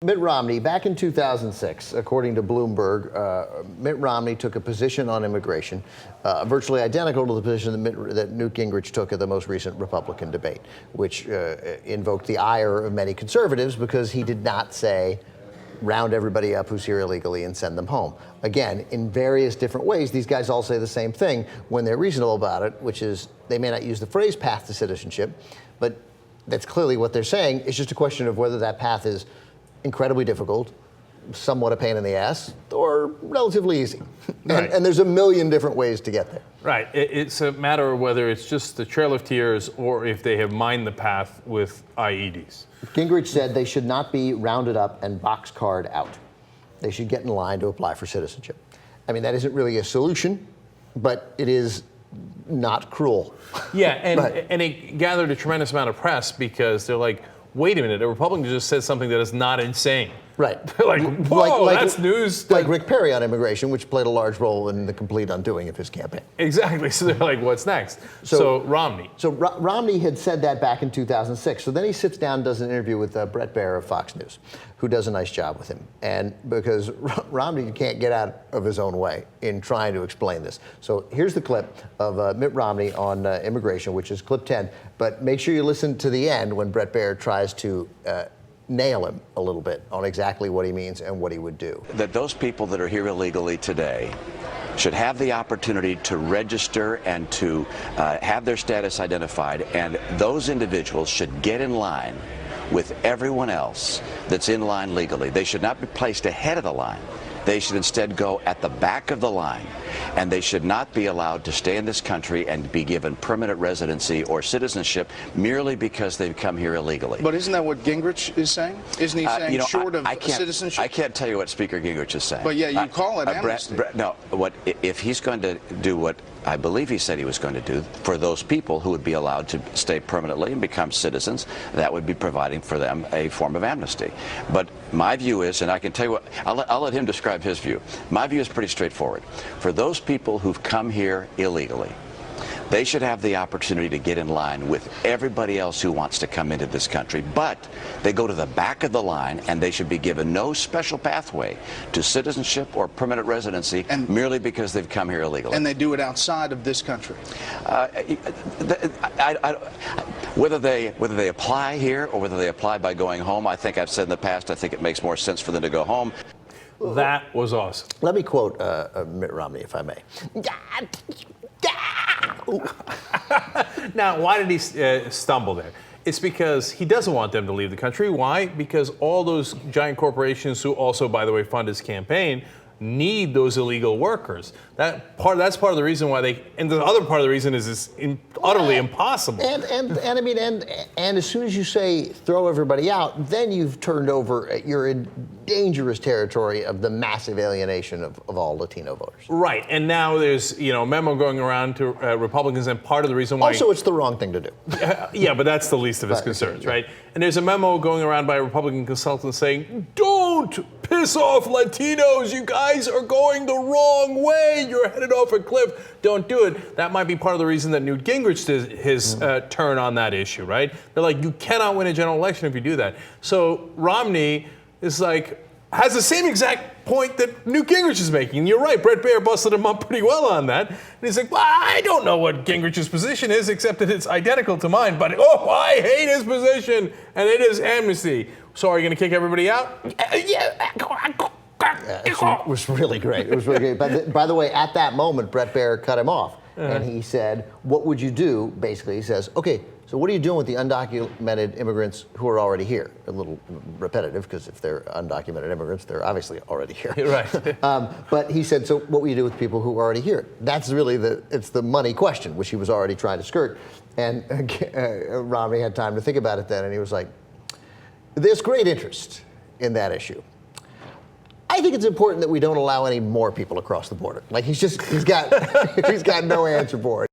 Mitt Romney, back in 2006, according to Bloomberg, Mitt Romney took a position on immigration virtually identical to the position that Newt Gingrich took at the most recent Republican debate, which invoked the ire of many conservatives because he did not say, round everybody up who's here illegally and send them home. Again, in various different ways, these guys all say the same thing when they're reasonable about it, which is they may not use the phrase path to citizenship, but that's clearly what they're saying. It's just a question of whether that path is incredibly difficult, somewhat a pain in the ass, or relatively easy. Right. And there's a million different ways to get there. Right. It's a matter of whether it's just the Trail of Tears or if they have mined the path with IEDs. Gingrich said they should not be rounded up and boxcarred out. They should get in line to apply for citizenship. I mean, that isn't really a solution, but it is not cruel. Yeah, and, Right. and it gathered a tremendous amount of press because they're like, wait a minute, a Republican just said something that is not insane. Right. They're like, whoa, that's news. Like Rick Perry on immigration, which played a large role in the complete undoing of his campaign. Exactly. So they're like, what's next? So Romney. So Romney had said that back in 2006. So then he sits down and does an interview with Brett Baier of Fox News, who does a nice job with him. And because Romney can't get out of his own way in trying to explain this. So here's the clip of Mitt Romney on immigration, which is clip 10. But make sure you listen to the end when Brett Baier tries to nail him a little bit on exactly what he means and what he would do. That those people that are here illegally today should have the opportunity to register and to have their status identified, and those individuals should get in line with everyone else that's in line legally. They should not be placed ahead of the line. They should instead go at the back of the line, and they should not be allowed to stay in this country and be given permanent residency or citizenship merely because they've come here illegally. But isn't that what Gingrich is saying? Isn't he saying short of citizenship? I can't tell you what Speaker Gingrich is saying. But yeah, you call it amnesty. No, if he's going to do what I believe he said he was going to do for those people who would be allowed to stay permanently and become citizens, that would be providing for them a form of amnesty. But my view is, and I can tell you what, I'll let him describe his view. My view is pretty straightforward. For those people who've come here illegally, they should have the opportunity to get in line with everybody else who wants to come into this country, but they go to the back of the line and they should be given no special pathway to citizenship or permanent residency merely because they've come here illegally. And they do it outside of this country. Whether they apply here or whether they apply by going home, I think I've said in the past, I think it makes more sense for them to go home. That was awesome. Let me quote Mitt Romney, if I may. Now, why did he stumble there? It's because he doesn't want them to leave the country. Why? Because all those giant corporations who also, by the way, fund his campaign need those illegal workers. That's part of the reason why and the other part of the reason is it's utterly impossible. And I mean, and as soon as you say throw everybody out, then you've turned over, you're in dangerous territory of the massive alienation of all Latino voters. Right, and now there's a memo going around to Republicans, and part of the reason why also it's the wrong thing to do. Yeah, but that's the least of his concerns, right? And there's a memo going around by Republican consultants saying, don't piss off Latinos, you guys are going the wrong way, you're headed off a cliff, don't do it. That might be part of the reason that Newt Gingrich did his turn on that issue, right? They're like, you cannot win a general election if you do that. So Romney is like, has the same exact point that Newt Gingrich is making. You're right, Brett Baier busted him up pretty well on that. And he's like, well, I don't know what Gingrich's position is, except that it's identical to mine, but I hate his position, and it is amnesty. So are you going to kick everybody out? Yeah, it was really great. It was really great. By the way, at that moment, Brett Baier cut him off. And he said, what would you do? Basically, he says, okay, so what are you doing with the undocumented immigrants who are already here? A little repetitive, because if they're undocumented immigrants, they're obviously already here. Right. But he said, so what will you do with people who are already here? That's really it's the money question, which he was already trying to skirt. And Romney had time to think about it then, and he was like, there's great interest in that issue. I think it's important that we don't allow any more people across the border. Like he's got no answer for it.